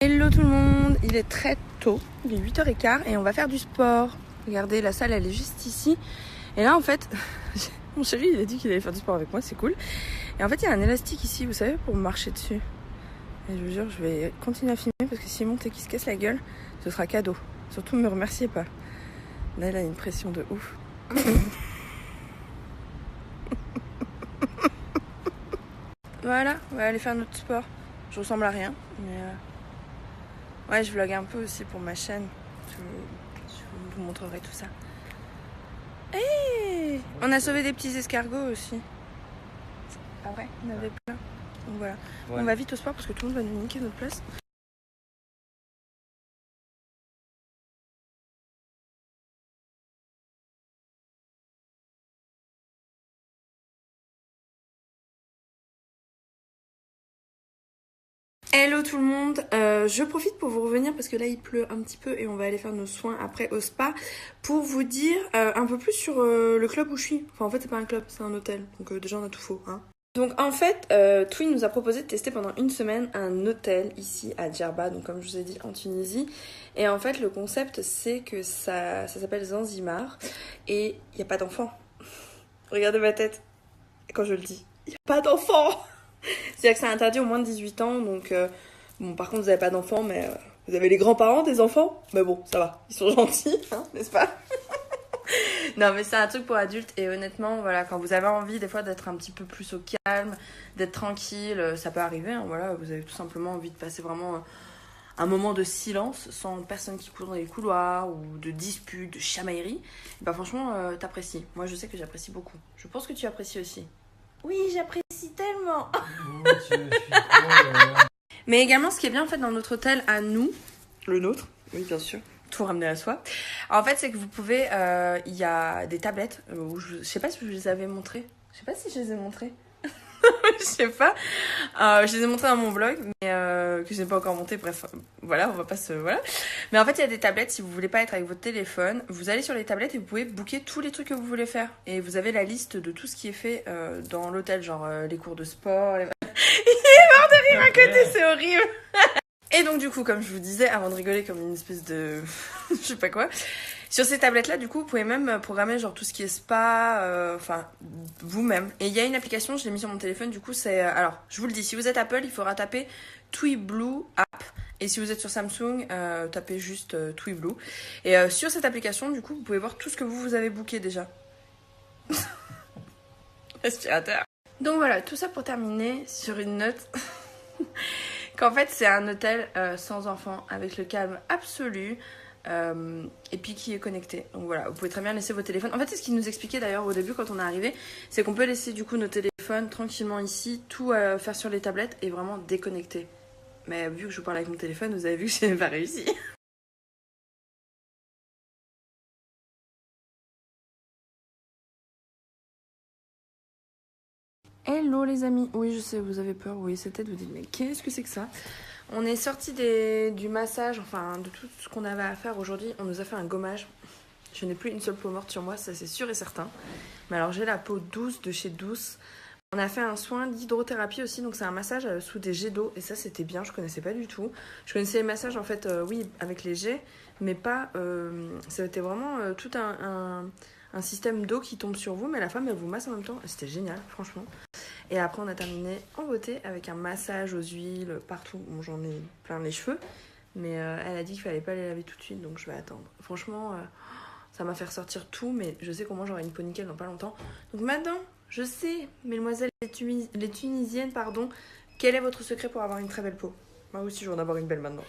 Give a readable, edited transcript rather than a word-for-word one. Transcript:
Hello tout le monde, il est très tôt, il est 8h15 et on va faire du sport. Regardez, la salle elle est juste ici. Et là en fait, mon chéri il a dit qu'il allait faire du sport avec moi, c'est cool. Et en fait il y a un élastique ici, vous savez, pour marcher dessus. Et je vous jure, je vais continuer à filmer parce que s'il monte et qu'il se casse la gueule, ce sera cadeau. Surtout ne me remerciez pas. Là il a une pression de ouf. Voilà, on va aller faire notre sport. Je ressemble à rien, mais ouais, je vlog un peu aussi pour ma chaîne. Je vous montrerai tout ça. Hey, on a sauvé des petits escargots aussi. Ah ouais, on avait plein. Donc voilà. Ouais. On va vite au sport parce que tout le monde va nous niquer notre place. Hello tout le monde, je profite pour vous revenir parce que là il pleut un petit peu et on va aller faire nos soins après au spa pour vous dire un peu plus sur le club où je suis. Enfin en fait c'est pas un club, c'est un hôtel, donc déjà on a tout faux. Hein. Donc en fait, Twin nous a proposé de tester pendant une semaine un hôtel ici à Djerba, donc comme je vous ai dit en Tunisie. Et en fait le concept c'est que ça s'appelle Zanzibar et il n'y a pas d'enfants. Regardez ma tête quand je le dis, il n'y a pas d'enfants. C'est-à-dire que c'est interdit au moins de 18 ans, donc bon, par contre vous n'avez pas d'enfants, mais vous avez les grands-parents des enfants, mais bon, ça va, ils sont gentils, hein, n'est-ce pas? Non, mais c'est un truc pour adultes, et honnêtement, voilà, quand vous avez envie des fois d'être un petit peu plus au calme, d'être tranquille, ça peut arriver, hein, voilà, vous avez tout simplement envie de passer vraiment un moment de silence, sans personne qui court dans les couloirs, ou de disputes, de chamailleries, et bah franchement, t'apprécies. Moi je sais que j'apprécie beaucoup. Je pense que tu apprécies aussi. Oui, j'apprécie tellement. Mais également, ce qui est bien en fait dans notre hôtel à nous, le nôtre, oui bien sûr, tout ramener à soi. En fait, c'est que vous pouvez, il y a des tablettes où je sais pas si je les avais montrées. Je sais pas si je les ai montrées. Je sais pas. Je les ai montrées dans mon vlog, mais que je n'ai pas encore monté. Bref, voilà, on va pas se... Voilà. Mais en fait, il y a des tablettes, si vous voulez pas être avec votre téléphone, vous allez sur les tablettes et vous pouvez booker tous les trucs que vous voulez faire. Et vous avez la liste de tout ce qui est fait dans l'hôtel, genre les cours de sport. Il est mort de rire à côté, c'est horrible. Et donc du coup, comme je vous disais, avant de rigoler comme une espèce de... je sais pas quoi... Sur ces tablettes-là, du coup, vous pouvez même programmer genre tout ce qui est spa, enfin, vous-même. Et il y a une application, je l'ai mis sur mon téléphone, du coup, c'est... alors, je vous le dis, si vous êtes Apple, il faudra taper TweeBlue App. Et si vous êtes sur Samsung, tapez juste TweeBlue. Et sur cette application, du coup, vous pouvez voir tout ce que vous avez booké déjà. Aspirateur. Donc voilà, tout ça pour terminer sur une note... qu'en fait, c'est un hôtel sans enfants, avec le calme absolu. Et puis qui est connecté. Donc voilà, vous pouvez très bien laisser vos téléphones. En fait, c'est ce qu'il nous expliquait d'ailleurs au début quand on est arrivé, c'est qu'on peut laisser du coup nos téléphones tranquillement ici, tout faire sur les tablettes et vraiment déconnecter. Mais vu que je vous parle avec mon téléphone, vous avez vu que je n'ai pas réussi. Hello les amis. Oui, je sais, vous avez peur. Oui, cette tête, vous dites, mais qu'est-ce que c'est que ça? On est sorti du massage, enfin de tout ce qu'on avait à faire aujourd'hui. On nous a fait un gommage. Je n'ai plus une seule peau morte sur moi, ça c'est sûr et certain. Mais alors j'ai la peau douce de chez Douce. On a fait un soin d'hydrothérapie aussi, donc c'est un massage sous des jets d'eau. Et ça c'était bien, je connaissais pas du tout. Je connaissais les massages en fait, oui, avec les jets, mais pas... ça était vraiment tout un système d'eau qui tombe sur vous, mais la femme elle vous masse en même temps. C'était génial, franchement. Et après on a terminé en beauté avec un massage aux huiles partout. Bon, j'en ai plein les cheveux, mais elle a dit qu'il fallait pas les laver tout de suite, donc je vais attendre. Franchement, ça m'a fait ressortir tout, mais je sais comment j'aurai une peau nickel dans pas longtemps. Donc maintenant, je sais, mesdemoiselles les Tunisiennes, pardon, quel est votre secret pour avoir une très belle peau? Moi aussi, je veux en avoir une belle maintenant.